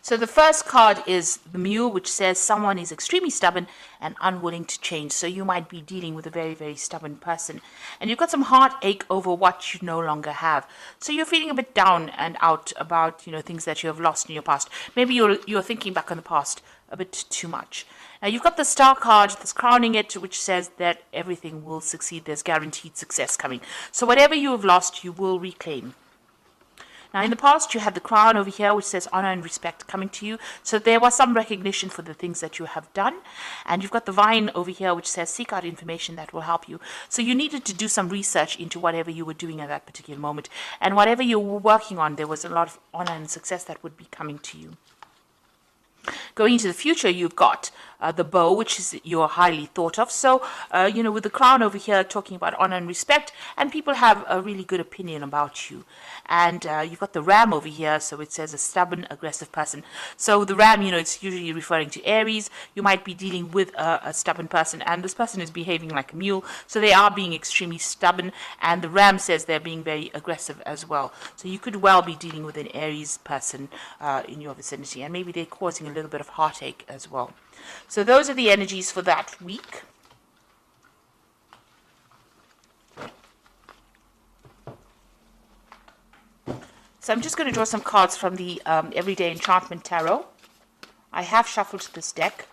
So the first card is the Mule, which says someone is extremely stubborn and unwilling to change. So you might be dealing with a very, very stubborn person. And you've got some heartache over what you no longer have. So you're feeling a bit down and out about, things that you have lost in your past. Maybe you're thinking back on the past a bit too much. Now you've got the Star card that's crowning it, which says that everything will succeed. There's guaranteed success coming. So whatever you have lost, you will reclaim. Now, in the past, you had the Crown over here, which says honor and respect coming to you. So there was some recognition for the things that you have done. And you've got the Vine over here, which says seek out information that will help you. So you needed to do some research into whatever you were doing at that particular moment. And whatever you were working on, there was a lot of honor and success that would be coming to you. Going into the future, you've got the Bow, which is you're highly thought of. So, with the Crown over here talking about honor and respect, and people have a really good opinion about you. And you've got the Ram over here, so it says a stubborn, aggressive person. So the Ram, it's usually referring to Aries. You might be dealing with a stubborn person, and this person is behaving like a mule. So they are being extremely stubborn, and the Ram says they're being very aggressive as well. So you could well be dealing with an Aries person in your vicinity, and maybe they're causing a little bit of heartache as well. So those are the energies for that week. So I'm just going to draw some cards from the Everyday Enchantment Tarot. I have shuffled this deck.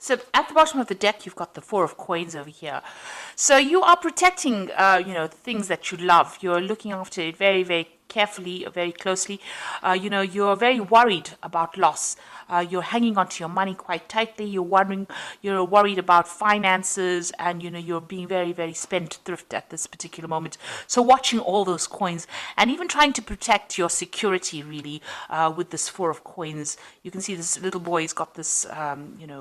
So at the bottom of the deck, you've got the Four of Coins over here. So you are protecting, things that you love. You're looking after it very, very carefully, very closely. You're very worried about loss. You're hanging on to your money quite tightly. You're worried about finances, and you're being very, very spendthrift at this particular moment. So watching all those coins and even trying to protect your security really with this Four of Coins. You can see this little boy has got this,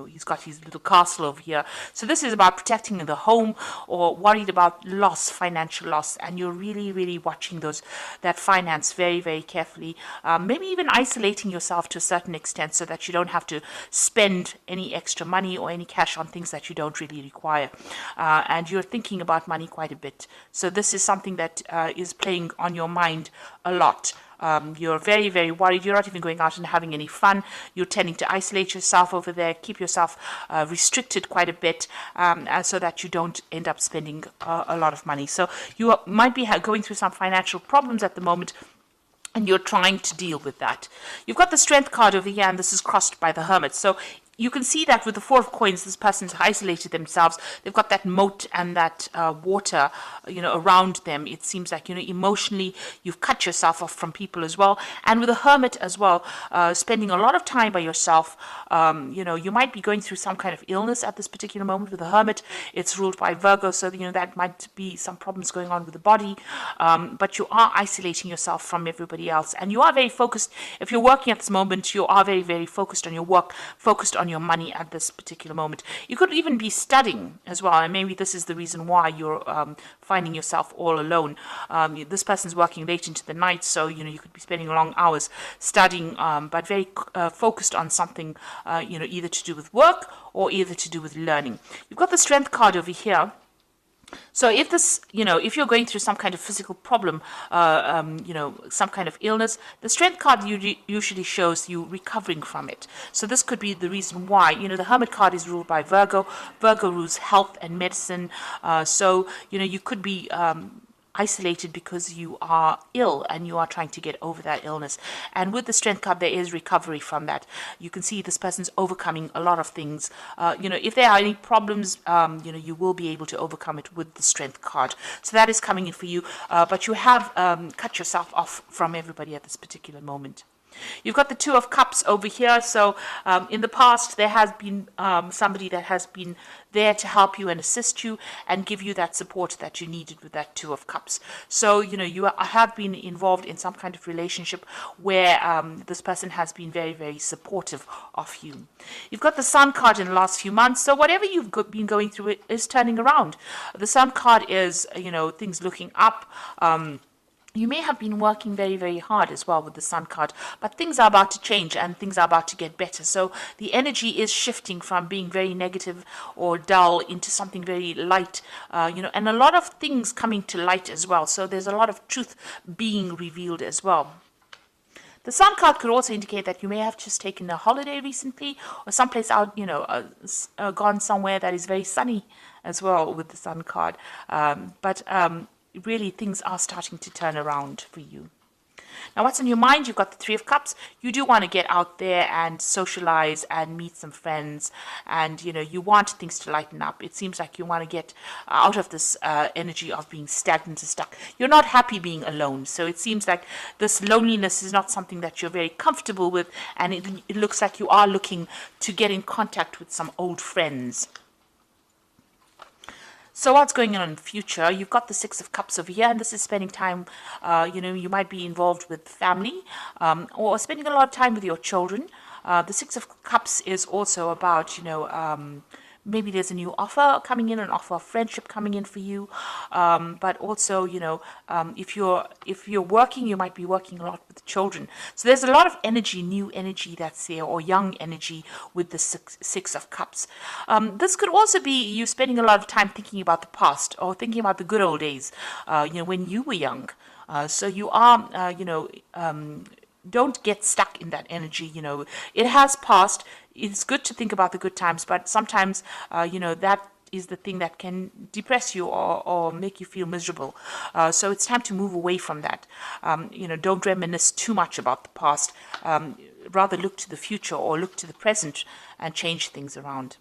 he's got his little castle over here. So this is about protecting the home, or worried about loss, financial loss, and you're really, really watching that finance very, very carefully. Maybe even isolating yourself to a certain extent so that you don't have to spend any extra money or any cash on things that you don't really require. And you're thinking about money quite a bit. So this is something that is playing on your mind a lot. You're very, very worried. You're not even going out and having any fun. You're tending to isolate yourself over there, keep yourself restricted quite a bit, so that you don't end up spending a lot of money. So you might be going through some financial problems at the moment, and you're trying to deal with that. You've got the Strength card over here, and this is crossed by the Hermit. So you can see that with the Four of Coins, this person's isolated themselves. They've got that moat and that water, around them. It seems like, emotionally, you've cut yourself off from people as well. And with the Hermit as well, spending a lot of time by yourself. You might be going through some kind of illness at this particular moment. With the Hermit, it's ruled by Virgo, so, that might be some problems going on with the body. But you are isolating yourself from everybody else. And you are very focused. If you're working at this moment, you are very, very focused on your work, focused on your money at this particular moment. You could even be studying as well, and maybe this is the reason why you're finding yourself all alone. This person's working late into the night, so you could be spending long hours studying, but very focused on something, either to do with work or either to do with learning. You've got the Strength card over here. So if this, if you're going through some kind of physical problem, some kind of illness, the Strength card usually shows you recovering from it. So this could be the reason why, the Hermit card is ruled by Virgo. Virgo rules health and medicine. So, you could be isolated because you are ill and you are trying to get over that illness. And with the Strength card, there is recovery from that. You can see this person's overcoming a lot of things. If there are any problems, you will be able to overcome it with the Strength card. So that is coming in for you. But you have cut yourself off from everybody at this particular moment. You've got the Two of Cups over here. So in the past, there has been somebody that has been there to help you and assist you and give you that support that you needed with that Two of Cups. So, you have been involved in some kind of relationship where this person has been very, very supportive of you. You've got the Sun card in the last few months. So whatever you've been going through is turning around. The Sun card is, things looking up. You may have been working very, very hard as well with the Sun card, but things are about to change and things are about to get better. So the energy is shifting from being very negative or dull into something very light, and a lot of things coming to light as well. So there's a lot of truth being revealed as well. The Sun card could also indicate that you may have just taken a holiday recently or someplace out, gone somewhere that is very sunny as well with the Sun card. But really things are starting to turn around for you. Now, what's on your mind? You've got the Three of Cups. You do want to get out there and socialize and meet some friends, and you want things to lighten up. It seems like you want to get out of this energy of being stagnant and stuck. You're not happy being alone, so it seems like this loneliness is not something that you're very comfortable with, and it looks like you are looking to get in contact with some old friends. So what's going on in the future? You've got the Six of Cups over here, and this is spending time, you might be involved with family or spending a lot of time with your children. The Six of Cups is also about, maybe there's a new offer coming in, an offer of friendship coming in for you. But also, if you're working, you might be working a lot with the children. So there's a lot of energy, new energy that's there, or young energy with the Six of Cups. This could also be you spending a lot of time thinking about the past or thinking about the good old days, when you were young. So you are, don't get stuck in that energy. It has passed. It's good to think about the good times, but sometimes, that is the thing that can depress you or make you feel miserable. So it's time to move away from that. Don't reminisce too much about the past. Rather look to the future or look to the present and change things around.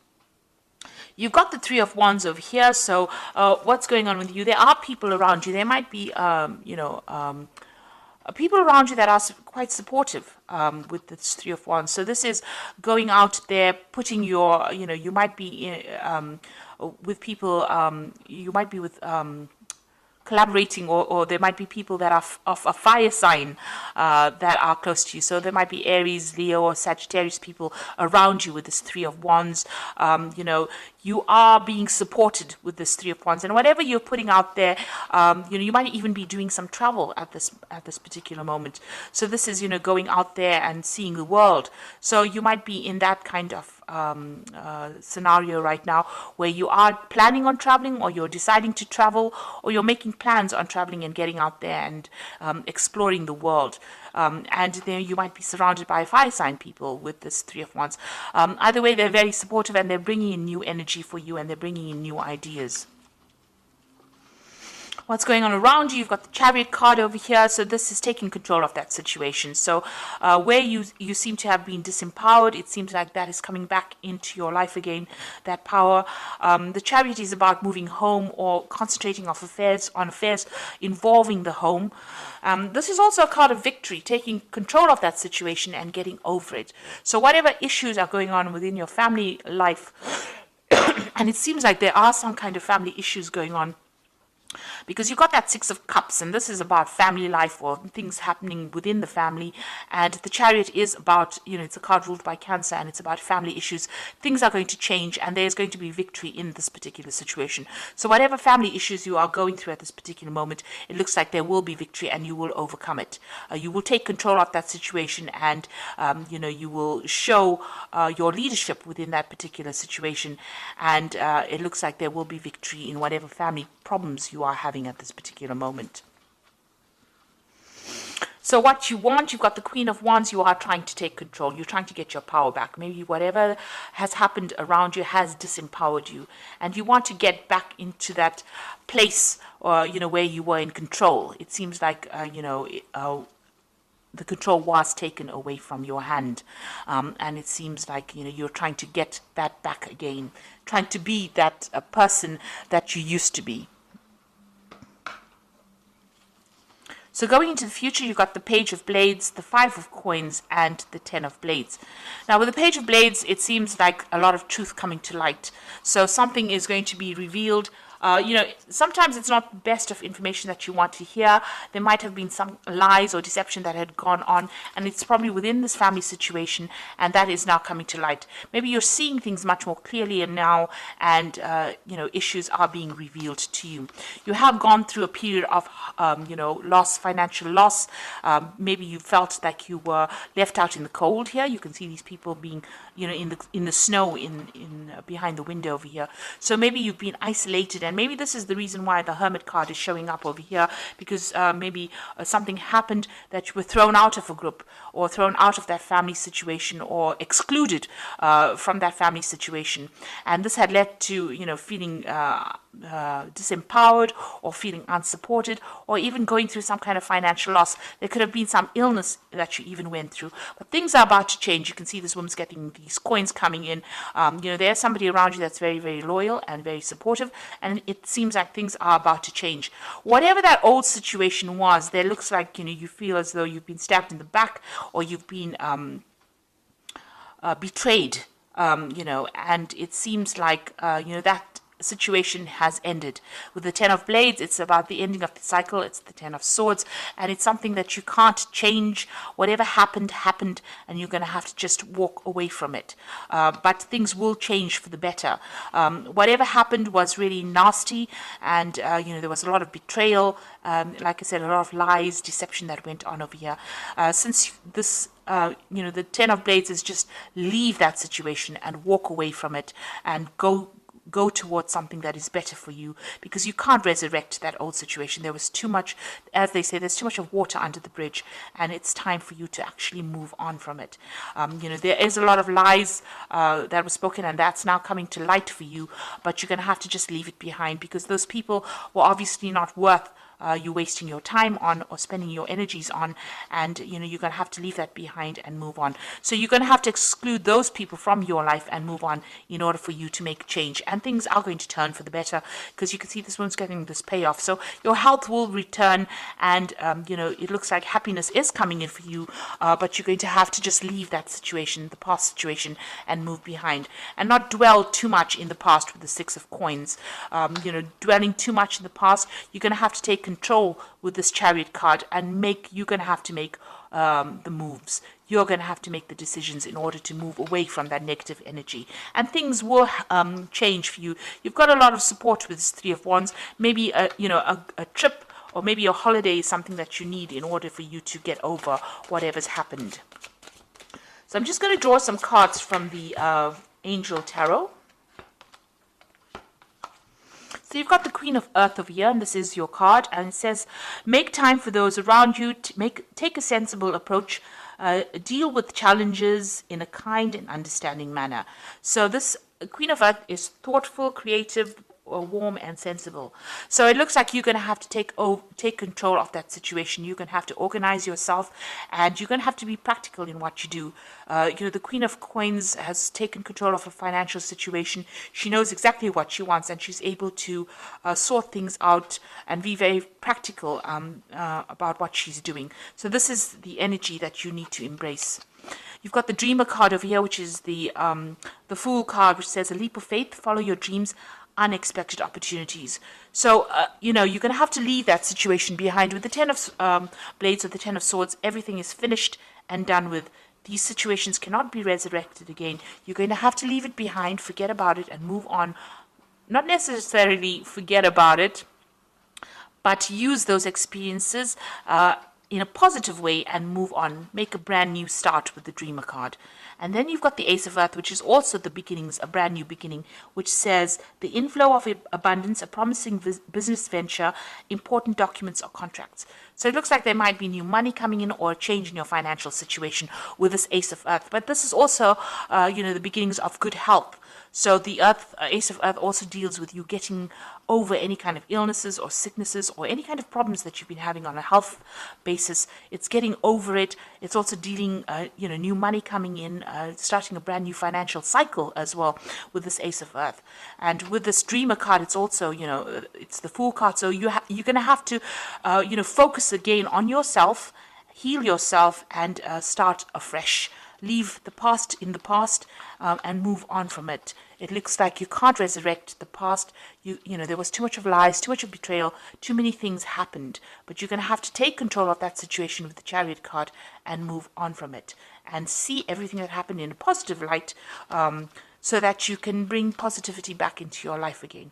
You've got the Three of Wands over here. So what's going on with you? There are people around you. There might be, people around you that are quite supportive with this Three of Wands. So this is going out there, putting your, you might be with people, you might be with collaborating, or there might be people that are of a fire sign that are close to you. So there might be Aries, Leo, or Sagittarius people around you with this Three of Wands. You are being supported with this Three of Wands, and whatever you're putting out there, you might even be doing some travel at this particular moment. So this is, going out there and seeing the world. So you might be in that kind of scenario right now where you are planning on traveling, or you're deciding to travel, or you're making plans on traveling and getting out there and exploring the world. And then you might be surrounded by fire sign people with this Three of Wands. Either way, they're very supportive, and they're bringing in new energy for you, and they're bringing in new ideas. What's going on around you? You've got the Chariot card over here. So this is taking control of that situation. So where you seem to have been disempowered, it seems like that is coming back into your life again, that power. The Chariot is about moving home or concentrating on affairs involving the home. This is also a card of victory, taking control of that situation and getting over it. So whatever issues are going on within your family life, and it seems like there are some kind of family issues going on, because you've got that Six of Cups, and this is about family life or things happening within the family. And the Chariot is about, it's a card ruled by Cancer, and it's about family issues. Things are going to change, and there's going to be victory in this particular situation. So whatever family issues you are going through at this particular moment, it looks like there will be victory, and you will overcome it. You will take control of that situation, and you will show your leadership within that particular situation. And it looks like there will be victory in whatever family problems you are having at this particular moment. So what you want, you've got the Queen of Wands. You are trying to take control. You're trying to get your power back. Maybe whatever has happened around you has disempowered you, and you want to get back into that place, where you were in control. It seems like the control was taken away from your hand, and it seems like you're trying to get that back again, trying to be that person that you used to be. So going into the future, you've got the Page of Blades, the Five of Coins, and the Ten of Blades. Now, with the Page of Blades, it seems like a lot of truth coming to light. So something is going to be revealed. Sometimes it's not the best of information that you want to hear. There might have been some lies or deception that had gone on, and it's probably within this family situation, and that is now coming to light. Maybe you're seeing things much more clearly now, and issues are being revealed to you. You have gone through a period of loss, financial loss. Maybe you felt like you were left out in the cold here. You can see these people being in the snow in behind the window over here. So maybe you've been isolated, and maybe this is the reason why the Hermit card is showing up over here, because maybe something happened that you were thrown out of a group, or thrown out of that family situation, or excluded from that family situation, and this had led to feeling disempowered, or feeling unsupported, or even going through some kind of financial loss. There could have been some illness that you even went through, but things are about to change. You can see this woman's getting these coins coming in. There's somebody around you that's very, very loyal and very supportive, and it seems like things are about to change. Whatever that old situation was, there looks like you feel as though you've been stabbed in the back, or you've been betrayed, and it seems like that situation has ended. With the Ten of Blades, it's about the ending of the cycle. It's the Ten of Swords, and it's something that you can't change. Whatever happened, and you're going to have to just walk away from it. But things will change for the better. Whatever happened was really nasty, and there was a lot of betrayal. Like I said, a lot of lies, deception that went on over here. Since this the Ten of Blades is just leave that situation and walk away from it, and go towards something that is better for you, because you can't resurrect that old situation. There was too much, as they say, there's too much of water under the bridge, and it's time for you to actually move on from it. There is a lot of lies that were spoken, and that's now coming to light for you, but you're going to have to just leave it behind, because those people were obviously not worth you wasting your time on, or spending your energies on, and you're going to have to leave that behind and move on. So you're going to have to exclude those people from your life and move on in order for you to make change, and things are going to turn for the better, because you can see this one's getting this payoff. So your health will return, and it looks like happiness is coming in for you, but you're going to have to just leave that situation, the past situation, and move behind, and not dwell too much in the past with the Six of Coins. Dwelling too much in the past, you're going to have to take control with this Chariot card, and you're going to have to make the moves. You're going to have to make the decisions in order to move away from that negative energy, and things will change for you. You've got a lot of support with this Three of Wands. Maybe a trip, or maybe a holiday is something that you need in order for you to get over whatever's happened. So I'm just going to draw some cards from the Angel Tarot. So you've got the Queen of Earth over here, and this is your card, and it says, make time for those around you, take a sensible approach, deal with challenges in a kind and understanding manner. So this Queen of Earth is thoughtful, creative, warm and sensible. So it looks like you're going to have to take control of that situation. You're going to have to organize yourself, and you're going to have to be practical in what you do. The Queen of Coins has taken control of her financial situation. She knows exactly what she wants, and she's able to sort things out and be very practical about what she's doing. So this is the energy that you need to embrace. You've got the Dreamer card over here, which is the Fool card, which says, a leap of faith, follow your dreams, unexpected opportunities. So, you're going to have to leave that situation behind. With the Ten of Blades or the Ten of Swords, everything is finished and done with. These situations cannot be resurrected again. You're going to have to leave it behind, forget about it, and move on. Not necessarily forget about it, but use those experiences in a positive way and move on. Make a brand new start with the Dreamer card. And then you've got the Ace of Earth, which is also the beginnings, a brand new beginning, which says the inflow of abundance, a promising business venture, important documents or contracts. So it looks like there might be new money coming in, or a change in your financial situation with this Ace of Earth. But this is also, the beginnings of good health. So the Earth, Ace of Earth also deals with you getting over any kind of illnesses or sicknesses or any kind of problems that you've been having on a health basis. It's getting over it. It's also dealing, new money coming in, starting a brand new financial cycle as well with this Ace of Earth. And with this Dreamer card, it's also, it's the Fool card. So you're going to have to, focus again on yourself, heal yourself, and start afresh. Leave the past in the past, and move on from it. It looks like you can't resurrect the past. There was too much of lies, too much of betrayal, too many things happened. But you're going to have to take control of that situation with the Chariot card and move on from it and see everything that happened in a positive light, so that you can bring positivity back into your life again.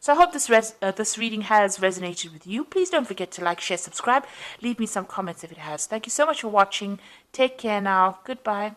So I hope this reading has resonated with you. Please don't forget to like, share, subscribe. Leave me some comments if it has. Thank you so much for watching. Take care now. Goodbye.